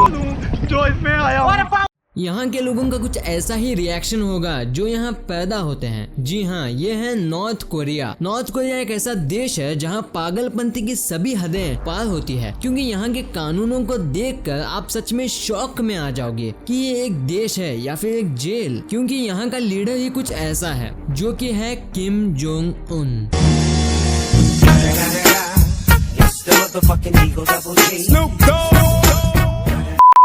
दूं जो इसमें आया हूं। यहाँ के लोगों का कुछ ऐसा ही रिएक्शन होगा जो यहाँ पैदा होते हैं। जी हाँ, ये है नॉर्थ कोरिया। नॉर्थ कोरिया एक ऐसा देश है जहाँ पागलपंती की सभी हदें पार होती है, क्योंकि यहाँ के कानूनों को देखकर आप सच में शॉक में आ जाओगे कि ये एक देश है या फिर एक जेल, क्योंकि यहाँ का लीडर ही कुछ ऐसा है जो कि है किम जोंग उन।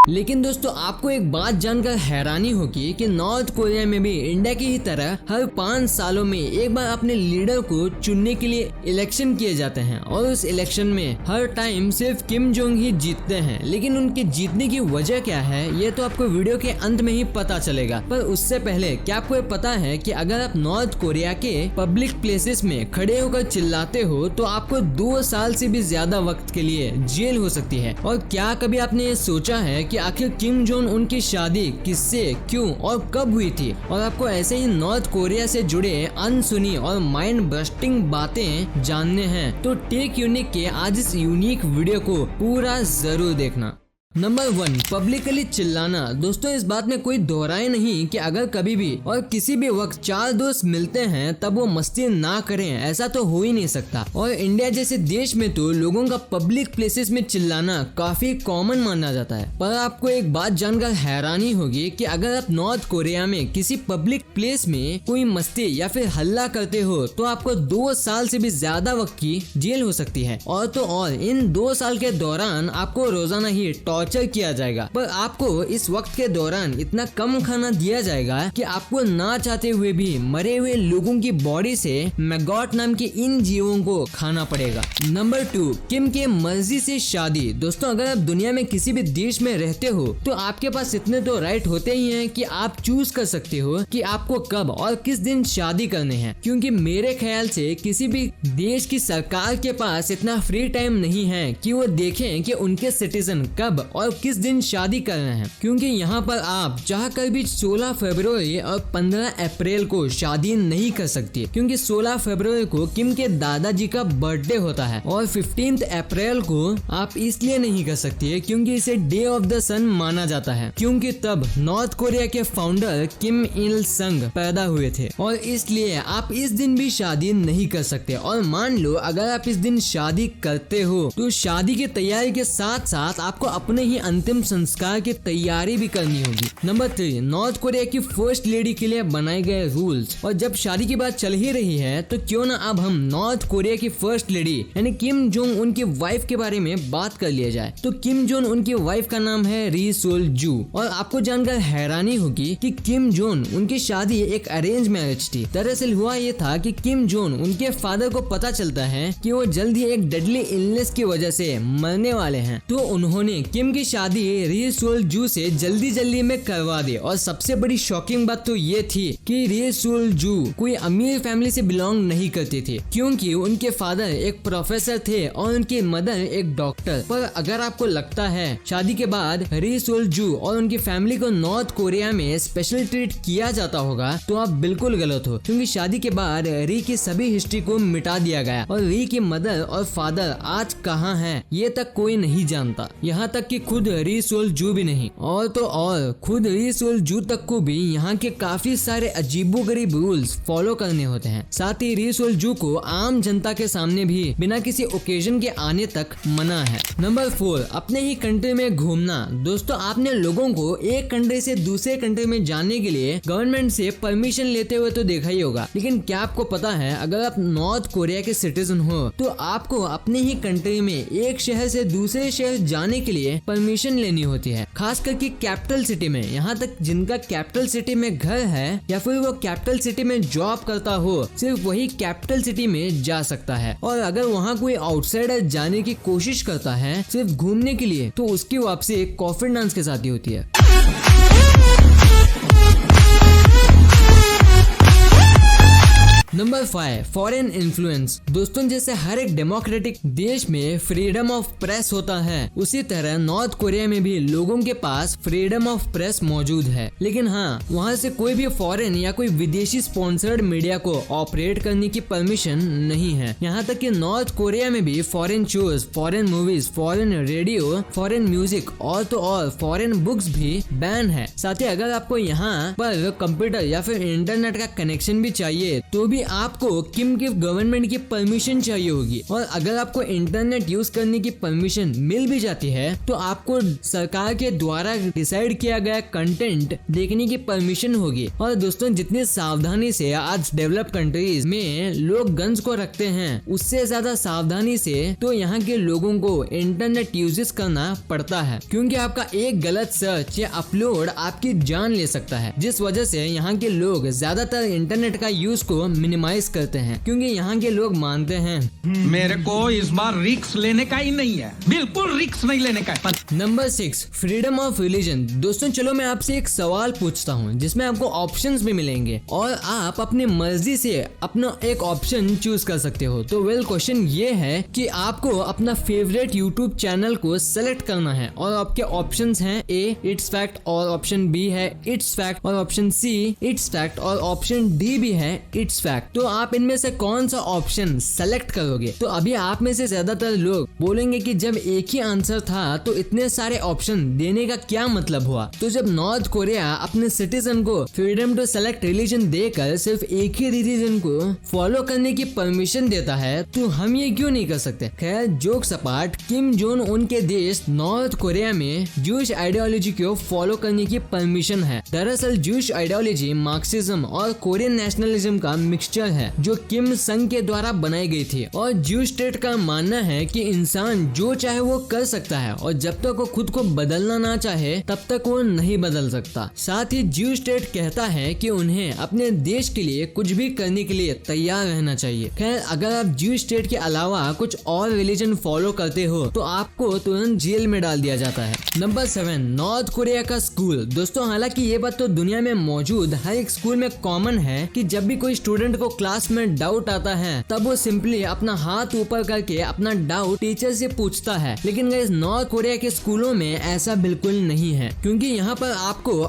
लेकिन दोस्तों आपको एक बात जानकर हैरानी होगी कि नॉर्थ कोरिया में भी इंडिया की ही तरह हर 5 सालों में एक बार अपने लीडर को चुनने के लिए इलेक्शन किए जाते हैं, और उस इलेक्शन में हर टाइम सिर्फ किम जोंग ही जीतते हैं। लेकिन उनके जीतने की वजह क्या है ये तो आपको वीडियो के अंत में ही पता चलेगा। पर उससे पहले क्या आपको ये पता है कि अगर आप नॉर्थ कोरिया के पब्लिक प्लेसेस में खड़े होकर चिल्लाते हो तो आपको 2 साल से भी ज्यादा वक्त के लिए जेल हो सकती है। और क्या कभी आपने ये सोचा है कि आखिर किम जोंग उनकी शादी किससे, क्यों और कब हुई थी? और आपको ऐसे ही नॉर्थ कोरिया से जुड़े अनसुनी और माइंड बस्टिंग बातें जानने हैं तो टेक यूनिक के आज इस यूनिक वीडियो को पूरा जरूर देखना। नंबर 1, पब्लिकली चिल्लाना। दोस्तों इस बात में कोई दोहराए नहीं कि अगर कभी भी और किसी भी वक्त 4 दोस्त मिलते हैं तब वो मस्ती ना करें, ऐसा तो हो ही नहीं सकता। और इंडिया जैसे देश में तो लोगों का पब्लिक प्लेसेस में चिल्लाना काफी कॉमन माना जाता है। पर आपको एक बात जानकर हैरानी होगी कि अगर आप नॉर्थ कोरिया में किसी पब्लिक प्लेस में कोई मस्ती या फिर हल्ला करते हो तो आपको 2 साल से भी ज्यादा वक्त की जेल हो सकती है। और तो और इन 2 साल के दौरान आपको रोजाना ही टॉर्चर किया जाएगा। पर आपको इस वक्त के दौरान इतना कम खाना दिया जाएगा कि आपको ना चाहते हुए भी मरे हुए लोगों की बॉडी से मैगॉट नाम के इन जीवों को खाना पड़ेगा। नंबर 2, किम के मर्जी से शादी। दोस्तों अगर आप दुनिया में किसी भी देश में रहते हो तो आपके पास इतने तो राइट होते ही हैं कि आप चूज कर सकते हो कि आपको कब और किस दिन शादी करने हैं, क्योंकि मेरे ख्याल से किसी भी देश की सरकार के पास इतना फ्री टाइम नहीं है कि वो देखें कि उनके सिटीजन कब और किस दिन शादी कर रहे हैं। क्योंकि यहाँ पर आप चाहकर भी 16 फरवरी और 15 अप्रैल को शादी नहीं कर सकती, क्योंकि 16 फरवरी को किम के दादाजी का बर्थडे होता है और 15 अप्रैल को आप इसलिए नहीं कर सकती है क्योंकि इसे डे ऑफ द सन माना जाता है, क्योंकि तब नॉर्थ कोरिया के फाउंडर किम इल संग पैदा हुए थे और इसलिए आप इस दिन भी शादी नहीं कर सकते। और मान लो अगर आप इस दिन शादी करते हो तो शादी की तैयारी के साथ साथ आपको अपने ही अंतिम संस्कार की तैयारी भी करनी होगी। नंबर 3, नॉर्थ कोरिया की फर्स्ट लेडी के लिए बनाए गए रूल्स। और जब शादी की बात चल ही रही है तो क्यों ना अब हम नॉर्थ कोरिया की फर्स्ट लेडी यानी किम जोंग उनकी वाइफ के बारे में बात कर लिया जाए। तो किम जोंग उनकी वाइफ का नाम है री सोल जू। और आपको जानकर हैरानी होगी कि किम जोंग उनकी शादी एक अरेंज मैरिज थी। दरअसल हुआ ये था कि किम जोंग उनके फादर को पता चलता है कि वो जल्द ही एक डेडली इलनेस की वजह से मरने वाले हैं, तो उन्होंने किम की शादी री सोल जू से जल्दी में करवा दी। और सबसे बड़ी शॉकिंग बात तो ये थी कि री सोल जू कोई अमीर फैमिली से बिलोंग नहीं करती थी, क्योंकि उनके फादर एक प्रोफेसर थे और उनकी मदर एक डॉक्टर। पर अगर आपको लगता है शादी के बाद री सोल जू और उनकी फैमिली को नॉर्थ कोरिया में स्पेशल ट्रीट किया जाता होगा तो आप बिल्कुल गलत हो, क्योंकि शादी के बाद री की सभी हिस्ट्री को मिटा दिया गया और री की मदर और फादर आज कहाँ हैं ये तक कोई नहीं जानता, यहाँ तक कि खुद री सोल जू भी नहीं। और तो और खुद री सोल जू तक को भी यहाँ के काफी सारे अजीबोगरीब रूल्स फॉलो करने होते हैं। साथ ही री सोल जू को आम जनता के सामने भी बिना किसी ओकेजन के आने तक मना है। नंबर 4, अपने ही कंट्री में घूमना। दोस्तों आपने लोगों को एक कंट्री से दूसरे कंट्री में जाने के लिए गवर्नमेंट से परमिशन लेते हुए तो देखा ही होगा, लेकिन क्या आपको पता है अगर आप नॉर्थ कोरिया के सिटीजन हो तो आपको अपने ही कंट्री में एक शहर से दूसरे शहर जाने के लिए परमिशन लेनी होती है, खास करके कैपिटल सिटी में। यहाँ तक जिनका कैपिटल सिटी में घर है या फिर वो कैपिटल सिटी में जॉब करता हो सिर्फ वही कैपिटल सिटी में जा सकता है। और अगर वहाँ कोई आउटसाइडर जाने की कोशिश करता है सिर्फ घूमने के लिए तो उसकी वापसी कॉफिन डांस के साथ ही होती है। Number 5, foreign influence. दोस्तों जैसे हर एक डेमोक्रेटिक देश में फ्रीडम ऑफ प्रेस होता है, उसी तरह नॉर्थ कोरिया में भी लोगों के पास फ्रीडम ऑफ प्रेस मौजूद है। लेकिन हाँ, वहाँ से कोई भी फॉरेन या कोई विदेशी स्पॉन्सर्ड मीडिया को ऑपरेट करने की परमिशन नहीं है। यहाँ तक कि नॉर्थ कोरिया में भी foreign shows, foreign movies, foreign radio, foreign music और तो और फॉरेन बुक्स भी बैन है। साथ ही अगर आपको यहाँ पर कंप्यूटर या फिर इंटरनेट का कनेक्शन भी चाहिए तो भी आपको किम की गवर्नमेंट की परमिशन चाहिए होगी। और अगर आपको इंटरनेट यूज करने की परमिशन मिल भी जाती है तो आपको सरकार के द्वारा डिसाइड किया गया कंटेंट देखने की परमिशन होगी। और दोस्तों जितनी सावधानी से आज डेवलप कंट्रीज में लोग गन्स को रखते हैं, उससे ज्यादा सावधानी से तो यहाँ के लोगों को इंटरनेट यूजेस करना पड़ता है, क्योंकि आपका एक गलत सर्च या अपलोड आपकी जान ले सकता है। जिस वजह से यहाँ के लोग ज्यादातर इंटरनेट का यूज को मिनिमाइज करते हैं, क्योंकि यहाँ के लोग मानते हैं मेरे को इस बार रिस्क लेने का ही नहीं है, बिल्कुल रिस्क नहीं लेने का है। Number 6, freedom of religion. दोस्तों चलो मैं आपसे एक सवाल पूछता हूँ जिसमें आपको ऑप्शंस भी मिलेंगे और आप अपनी मर्जी से अपना एक ऑप्शन चूज कर सकते हो। तो क्वेश्चन ये है कि आपको अपना फेवरेट यूट्यूब चैनल को सेलेक्ट करना है और आपके ऑप्शंस हैं ए इट्स फैक्ट, और ऑप्शन बी है इट्स फैक्ट, और ऑप्शन सी इट्स फैक्ट, और ऑप्शन डी भी है इट्स फैक्ट। तो आप इनमें से कौन सा ऑप्शन सेलेक्ट करोगे? तो अभी आप में से ज्यादातर लोग बोलेंगे कि जब एक ही आंसर था तो इतने सारे ऑप्शन देने का क्या मतलब हुआ। तो जब नॉर्थ कोरिया अपने सिटीजन को फ्रीडम टू सेलेक्ट रिलीजन देकर सिर्फ एक ही रिलीजन को फॉलो करने की परमिशन देता है तो हम ये क्यों नहीं कर सकते। खैर जोक्स अपार्ट, किम जोन उन के देश नॉर्थ कोरिया में जूश आइडियोलॉजी को फॉलो करने की परमिशन है। दरअसल जूश आइडियोलॉजी मार्क्सिज्म और कोरियन नेशनलिज्म का मिक्सचर है जो किम संघ के द्वारा बनाई गई थी। और जूश स्टेट का मानना है कि इंसान जो चाहे वो कर सकता है और जब तक वो खुद को बदलना ना चाहे तब तक वो नहीं बदल सकता। साथ ही जूश स्टेट कहता है कि उन्हें अपने देश के लिए कुछ भी करने के लिए तैयार रहना चाहिए। खैर अगर आप जूश स्टेट के अलावा कुछ और रिलीजन फॉलो करते हो तो आपको तुरंत जेल में डाल दिया जाता है। नंबर 7, नॉर्थ कोरिया का स्कूल। दोस्तों हालांकि ये बात तो दुनिया में मौजूद हर एक स्कूल में कॉमन है कि जब भी कोई स्टूडेंट को क्लास में डाउट आता है तब वो सिंपली अपना हाथ ऊपर करके अपना डाउट टीचर से पूछता है। लेकिन गाइस नॉर्थ कोरिया के स्कूलों में ऐसा बिल्कुल नहीं है, क्योंकि यहाँ पर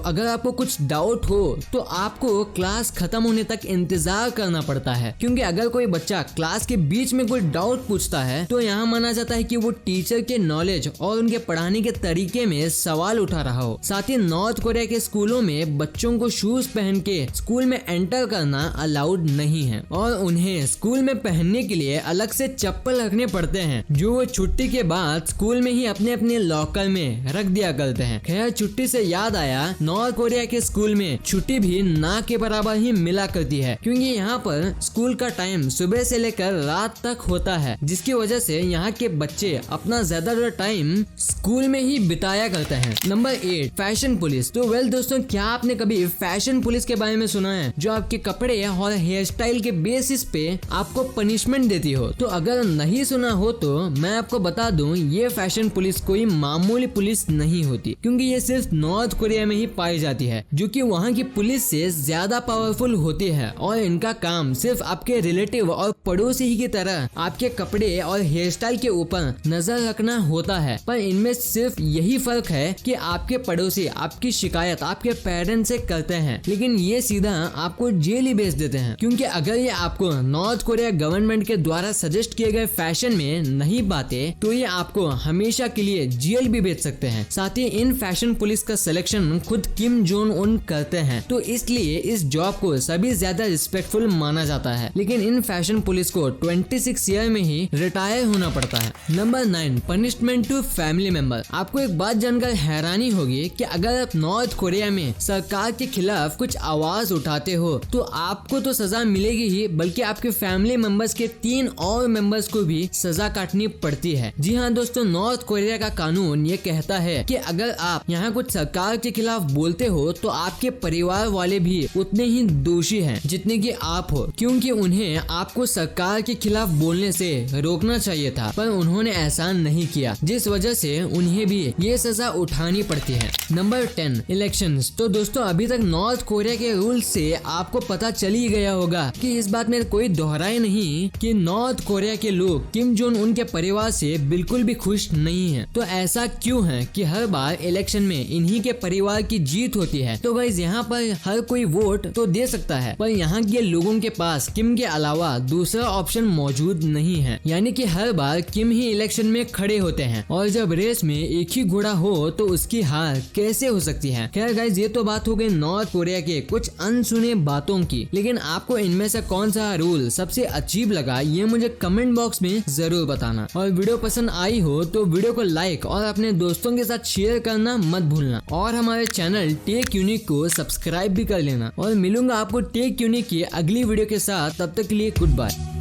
अगर आपको कुछ डाउट हो तो आपको क्लास खत्म होने तक इंतजार करना पड़ता है। क्योंकि अगर कोई बच्चा क्लास के बीच में कोई डाउट पूछता है तो यहाँ माना जाता है कि वो टीचर के नॉलेज और उनके पढ़ाने के तरीके में सवाल उठा रहा हो। साथ ही नॉर्थ कोरिया के स्कूलों में बच्चों को शूज पहन के स्कूल में एंटर करना अलाउड नहीं है और उन्हें स्कूल में पहनने के लिए अलग से चप्पल रखने पड़ते हैं जो वो छुट्टी के बाद स्कूल में ही अपने अपने लॉकर में रख दिया करते हैं। खैर छुट्टी से याद आया, नॉर्थ कोरिया के स्कूल में छुट्टी भी ना के बराबर ही मिला करती है, क्योंकि यहाँ पर स्कूल का टाइम सुबह से लेकर रात तक होता है, जिसकी वजह से यहाँ के बच्चे अपना ज्यादातर टाइम स्कूल में ही बिताया करते हैं। Number 8, fashion police. तो दोस्तों क्या आपने कभी फैशन पुलिस के बारे में सुना है, जो आपके कपड़े और हेयर स्टाइल के बेसिस पे आपको पनिशमेंट देती हो? तो अगर नहीं सुना हो तो मैं आपको बता दूं, ये फैशन पुलिस कोई मामूली पुलिस नहीं होती, क्योंकि ये सिर्फ नॉर्थ कोरिया में ही पाई जाती है, जो कि वहाँ की पुलिस से ज्यादा पावरफुल होती है। और इनका काम सिर्फ आपके रिलेटिव और पड़ोसी ही की तरह आपके कपड़े और हेयर स्टाइल के ऊपर नजर रखना होता है। पर इनमें सिर्फ यही फर्क है कि आपके पड़ोसी आपकी शिकायत आपके पेरेंट्स से करते हैं, लेकिन ये सीधा आपको जेल ही भेज देते हैं, क्योंकि अगर ये आपको नॉर्थ कोरिया गवर्नमेंट के द्वारा सजेस्ट किए गए फैशन में नहीं पाते तो ये आपको हमेशा के लिए जेल भी भेज सकते हैं। साथ ही इन फैशन पुलिस का सिलेक्शन खुद किम जोन उन करते हैं, तो इसलिए इस जॉब को सभी ज्यादा रिस्पेक्टफुल माना जाता है। लेकिन इन फैशन पुलिस को 26 ईयर में ही रिटायर होना पड़ता है। Number 9, punishment to family member. आपको एक बात जानकर हैरानी होगी कि अगर आप नॉर्थ कोरिया में सरकार के खिलाफ कुछ आवाज उठाते हो तो आपको तो सजा मिलेगी ही, बल्कि आपके फैमिली मेंबर्स के 3 और मेंबर्स को भी सजा काटनी पड़ती है। जी हाँ दोस्तों, नॉर्थ कोरिया का कानून ये कहता है कि अगर आप यहाँ कुछ सरकार के खिलाफ बोलते हो तो आपके परिवार वाले भी उतने ही दोषी हैं जितने कि आप हो, क्योंकि उन्हें आपको सरकार के खिलाफ बोलने से रोकना चाहिए था, पर उन्होंने ऐसा नहीं किया, जिस वजह से उन्हें भी ये सजा उठानी पड़ती है। Number 10, elections. तो दोस्तों अभी तक नॉर्थ कोरिया के रूल से आपको पता चल ही गया होगा होगा कि इस बात में कोई दोहराए नहीं कि नॉर्थ कोरिया के लोग किम जोंग उन के परिवार से बिल्कुल भी खुश नहीं है। तो ऐसा क्यों है कि हर बार इलेक्शन में इन्हीं के परिवार की जीत होती है? तो गाइस यहाँ पर हर कोई वोट तो दे सकता है, पर यहाँ के लोगों के पास किम के अलावा दूसरा ऑप्शन मौजूद नहीं है। यानी कि हर बार किम ही इलेक्शन में खड़े होते हैं और जब रेस में एक ही घोड़ा हो तो उसकी हार कैसे हो सकती है। खैर गाइस ये तो बात हो गई नॉर्थ कोरिया के कुछ अनसुने बातों की, लेकिन आपको इनमें से कौन सा रूल सबसे अजीब लगा ये मुझे कमेंट बॉक्स में जरूर बताना। और वीडियो पसंद आई हो तो वीडियो को लाइक और अपने दोस्तों के साथ शेयर करना मत भूलना और हमारे चैनल टेक यूनिक को सब्सक्राइब भी कर लेना। और मिलूंगा आपको टेक यूनिक की अगली वीडियो के साथ, तब तक के लिए गुड बाय।